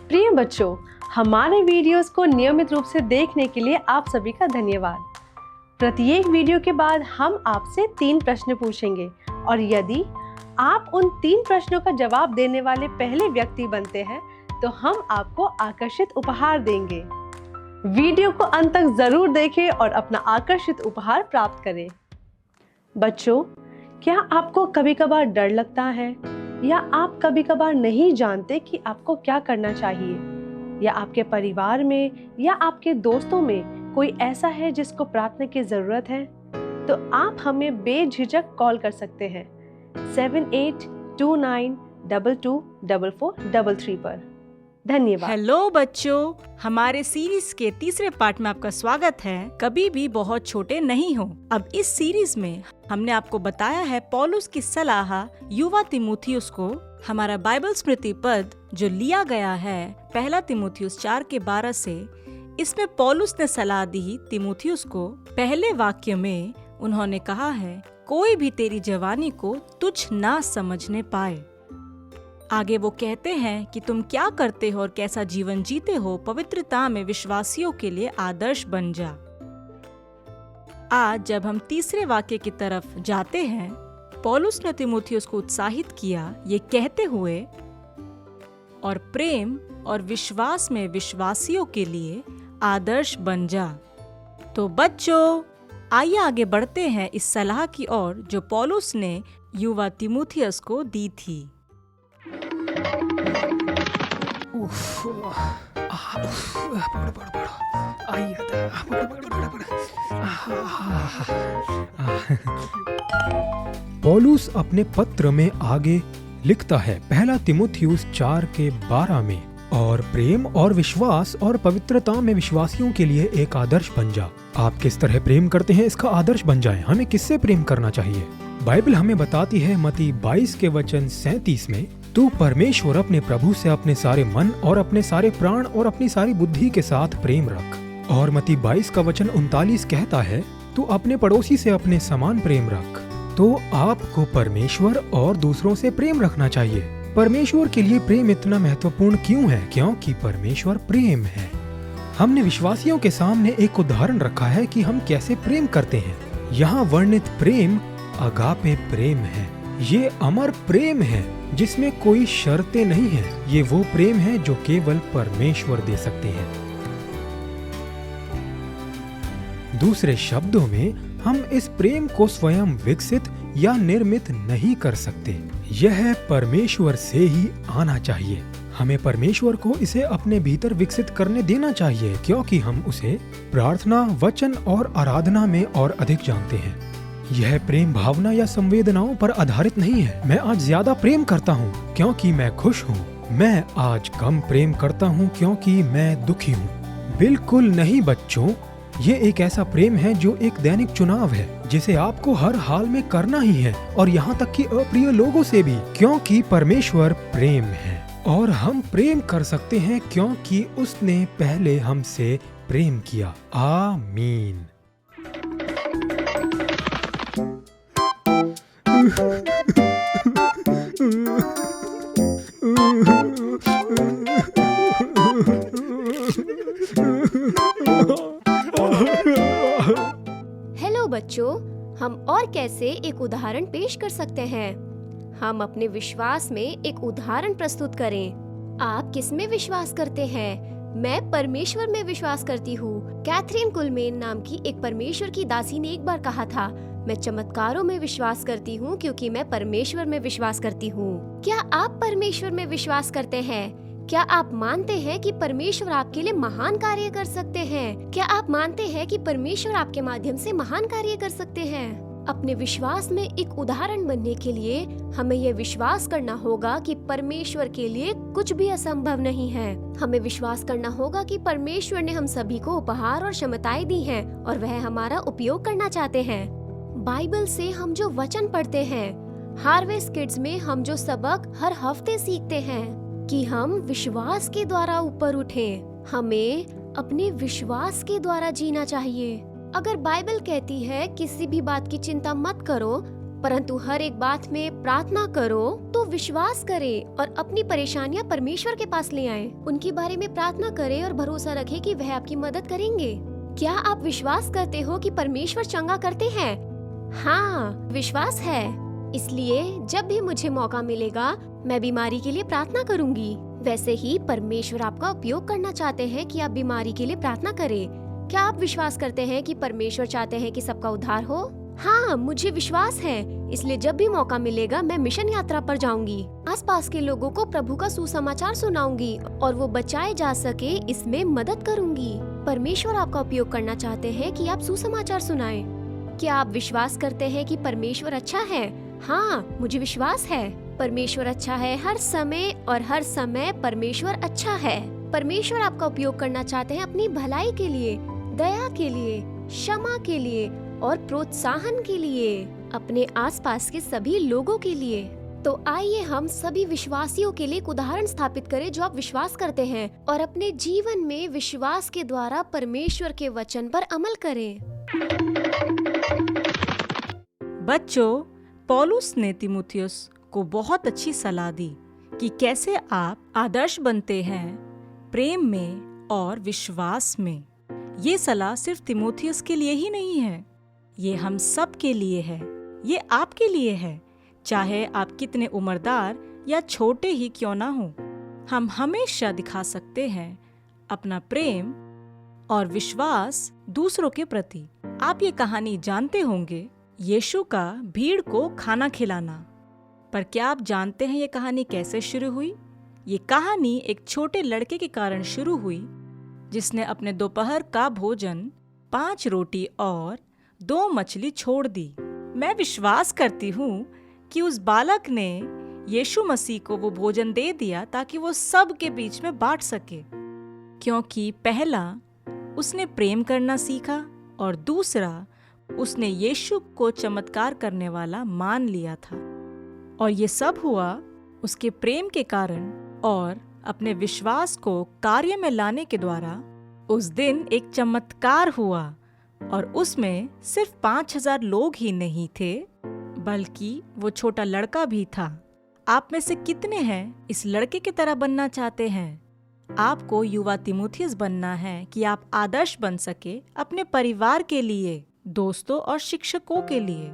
प्रिय बच्चों, हमारे वीडियोस को नियमित रूप से देखने के लिए आप सभी का धन्यवाद। प्रत्येक वीडियो के बाद हम आपसे 3 प्रश्न पूछेंगे और यदि आप उन 3 प्रश्नों का जवाब देने वाले पहले व्यक्ति बनते हैं तो हम आपको आकर्षित उपहार देंगे। वीडियो को अंत तक जरूर देखें और अपना आकर्षित उपहार प्राप्त करें। बच्चों, क्या आपको कभी कभार डर लगता है या आप कभी कभार नहीं जानते कि आपको क्या करना चाहिए, या आपके परिवार में या आपके दोस्तों में कोई ऐसा है जिसको प्रार्थना की जरूरत है, तो आप हमें बेझिझक कॉल कर सकते हैं 7829224433 पर। धन्यवाद। हेलो बच्चों, हमारे सीरीज के तीसरे पार्ट में आपका स्वागत है। कभी भी बहुत छोटे नहीं हो। अब इस सीरीज में हमने आपको बताया है पौलुस की सलाह युवा तिमुथियुस को। हमारा बाइबल स्मृति पद जो लिया गया है 1 तिमुथियुस 4:12 से, इसमें पौलुस ने सलाह दी तिमुथियुस को। पहले वाक्य में उन्होंने कहा है, कोई भी तेरी जवानी को तुच्छ ना समझने पाए। आगे वो कहते हैं कि तुम क्या करते हो और कैसा जीवन जीते हो, पवित्रता में विश्वासियों के लिए आदर्श बन जा। आज जब हम तीसरे वाक्य की तरफ जाते हैं, पौलुस ने तिमुथियुस को उत्साहित किया ये कहते हुए, और प्रेम और विश्वास में विश्वासियों के लिए आदर्श बन जा। तो बच्चों, आइए आगे बढ़ते हैं इस सलाह की ओर जो पौलुस ने युवा तिमुथियुस को दी थी। पौलुस अपने पत्र में आगे लिखता है 1 तिमुथियुस 4:12 में, और प्रेम और विश्वास और पवित्रता में विश्वासियों के लिए एक आदर्श बन जा। आप किस तरह प्रेम करते हैं इसका आदर्श बन जाएं। हमें किससे प्रेम करना चाहिए? बाइबल हमें बताती है मत्ती 22:37 में, तू परमेश्वर अपने प्रभु से अपने सारे मन और अपने सारे प्राण और अपनी सारी बुद्धि के साथ प्रेम रख। और मत्ती 22:39 कहता है, तू अपने पड़ोसी से अपने समान प्रेम रख। तो आपको परमेश्वर और दूसरों से प्रेम रखना चाहिए। परमेश्वर के लिए प्रेम इतना महत्वपूर्ण क्यों है? क्योंकि परमेश्वर प्रेम है। हमने विश्वासियों के सामने एक उदाहरण रखा है कि हम कैसे प्रेम करते हैं। यहाँ वर्णित प्रेम अगापे प्रेम है। ये अमर प्रेम है जिसमें कोई शर्तें नहीं है। ये वो प्रेम है जो केवल परमेश्वर दे सकते हैं। दूसरे शब्दों में, हम इस प्रेम को स्वयं विकसित या निर्मित नहीं कर सकते। यह परमेश्वर से ही आना चाहिए। हमें परमेश्वर को इसे अपने भीतर विकसित करने देना चाहिए, क्योंकि हम उसे प्रार्थना, वचन और आराधना में और अधिक जानते हैं। यह प्रेम भावना या संवेदनाओं पर आधारित नहीं है। मैं आज ज्यादा प्रेम करता हूँ क्योंकि मैं खुश हूँ। मैं आज कम प्रेम करता हूँ क्योंकि मैं दुखी हूँ। बिल्कुल नहीं बच्चों, ये एक ऐसा प्रेम है जो एक दैनिक चुनाव है जिसे आपको हर हाल में करना ही है, और यहाँ तक कि अप्रिय लोगों से भी, क्योंकि परमेश्वर प्रेम है। और हम प्रेम कर सकते हैं क्योंकि उसने पहले हमसे प्रेम किया। आमीन। हेलो बच्चों, हम और कैसे एक उदाहरण पेश कर सकते हैं? हम अपने विश्वास में एक उदाहरण प्रस्तुत करें। आप किस में विश्वास करते हैं? मैं परमेश्वर में विश्वास करती हूँ। कैथरीन कुलमेन नाम की एक परमेश्वर की दासी ने एक बार कहा था, मैं चमत्कारों में विश्वास करती हूँ क्योंकि मैं परमेश्वर में विश्वास करती हूँ। क्या आप परमेश्वर में विश्वास करते हैं? क्या आप मानते हैं कि परमेश्वर आपके लिए महान कार्य कर सकते हैं? क्या आप मानते हैं कि परमेश्वर आपके माध्यम से महान कार्य कर सकते हैं? अपने विश्वास में एक उदाहरण बनने के लिए हमें यह विश्वास करना होगा कि परमेश्वर के लिए कुछ भी असंभव नहीं है। हमें विश्वास करना होगा कि परमेश्वर ने हम सभी को उपहार और क्षमताएं दी हैं और वह हमारा उपयोग करना चाहते हैं। बाइबल से हम जो वचन पढ़ते हैं, हार्वेस्ट किड्स में हम जो सबक हर हफ्ते सीखते हैं कि हम विश्वास के द्वारा ऊपर उठें। हमें अपने विश्वास के द्वारा जीना चाहिए। अगर बाइबल कहती है किसी भी बात की चिंता मत करो, परंतु हर एक बात में प्रार्थना करो तो विश्वास करें और अपनी परेशानियां परमेश्वर के पास ले आएं। उनके बारे में प्रार्थना करें और भरोसा रखें कि वह आपकी मदद करेंगे। क्या आप विश्वास करते हो कि परमेश्वर चंगा करते हैं? हाँ, विश्वास है। इसलिए जब भी मुझे मौका मिलेगा मैं बीमारी के लिए प्रार्थना करूंगी। वैसे ही परमेश्वर आपका उपयोग करना चाहते हैं कि आप बीमारी के लिए प्रार्थना करें। क्या आप विश्वास करते हैं कि परमेश्वर चाहते हैं कि सबका उद्धार हो? हाँ, मुझे विश्वास है। इसलिए जब भी मौका मिलेगा मैं मिशन यात्रा पर जाऊंगी। आसपास के लोगों को प्रभु का सुसमाचार सुनाऊंगी और वो बचाए जा सके इसमें मदद करूंगी। परमेश्वर आपका उपयोग करना चाहते हैं कि आप सुसमाचार सुनाएं। क्या आप विश्वास करते हैं कि परमेश्वर अच्छा है? हाँ, मुझे विश्वास है। परमेश्वर अच्छा है हर समय और हर समय परमेश्वर अच्छा है। परमेश्वर आपका उपयोग करना चाहते हैं अपनी भलाई के लिए, दया के लिए, क्षमा के लिए और प्रोत्साहन के लिए, अपने आसपास के सभी लोगों के लिए। तो आइए हम सभी विश्वासियों के लिए एक उदाहरण स्थापित करें जो आप विश्वास करते हैं और अपने जीवन में विश्वास के द्वारा परमेश्वर के वचन पर अमल करें। बच्चों, पौलुस ने तीमुथियुस को बहुत अच्छी सलाह दी कि कैसे आप आदर्श बनते हैं प्रेम में और विश्वास में। ये सलाह सिर्फ तीमुथियुस के लिए ही नहीं है, ये हम सब के लिए है। ये आपके लिए है, चाहे आप कितने उम्रदार या छोटे ही क्यों ना हो। हम हमेशा दिखा सकते हैं अपना प्रेम और विश्वास दूसरों के प्रति। आप ये कहानी जानते होंगे, यीशु का भीड़ को खाना खिलाना। पर क्या आप जानते हैं ये कहानी कैसे शुरू हुई? ये कहानी एक छोटे लड़के के कारण शुरू हुई जिसने अपने दोपहर का भोजन 5 रोटी और 2 मछली छोड़ दी। मैं विश्वास करती हूँ कि उस बालक ने यीशु मसीह को वो भोजन दे दिया ताकि वो सब के बीच में बांट सके, क्योंकि पहला उसने प्रेम करना सीखा और दूसरा उसने यीशु को चमत्कार करने वाला मान लिया था। और ये सब हुआ उसके प्रेम के कारण और अपने विश्वास को कार्य में लाने के द्वारा। उस दिन एक चमत्कार हुआ और उसमें सिर्फ 5000 लोग ही नहीं थे, बल्कि वो छोटा लड़का भी था। आप में से कितने हैं इस लड़के की तरह बनना चाहते हैं? आपको युवा तीमुथियुस बनना है कि आप आदर्श बन सके अपने परिवार के लिए, दोस्तों और शिक्षकों के लिए।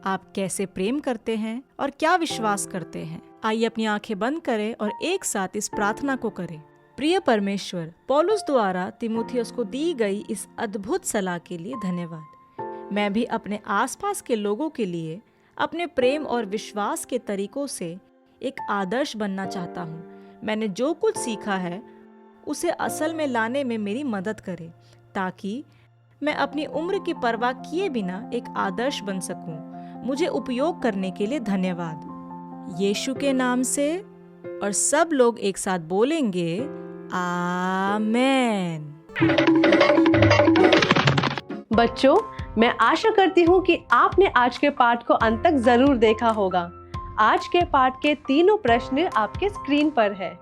आप कैसे प्रेम करते हैं और क्या विश्वास करते हैं? आइए अपनी आंखें बंद करें और एक साथ इस प्रार्थना को करें। प्रिय परमेश्वर, पौलुस द्वारा तीमुथियुस को दी गई इस अद्भुत सलाह के लिए धन्यवाद। मैं भी अपने आसपास के लोगों के लिए अपने प्रेम और विश्वास के तरीकों से एक आदर्श बनना चाहता हूँ। मैंने जो कुछ सीखा है उसे असल में लाने में मेरी मदद करे, ताकि मैं अपनी उम्र की परवाह किए बिना एक आदर्श बन सकूं। मुझे उपयोग करने के लिए धन्यवाद। यीशु के नाम से। और सब लोग एक साथ बोलेंगे, आमेन। बच्चों, मैं आशा करती हूँ कि आपने आज के पाठ को अंत तक जरूर देखा होगा। आज के पाठ के तीनों प्रश्न आपके स्क्रीन पर है।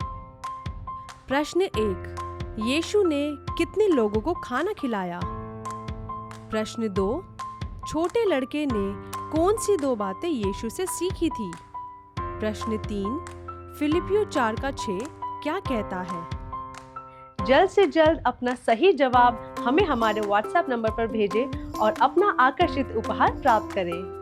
प्रश्न 1, यीशु ने कितने लोगों को खाना खिलाया? प्रश्न 2, छोटे लड़के ने कौन सी 2 बातें यीशु से सीखी थी? प्रश्न 3, फिलिपियों 4:6 क्या कहता है? जल्द से जल्द अपना सही जवाब हमें हमारे व्हाट्सएप नंबर पर भेजें और अपना आकर्षित उपहार प्राप्त करें।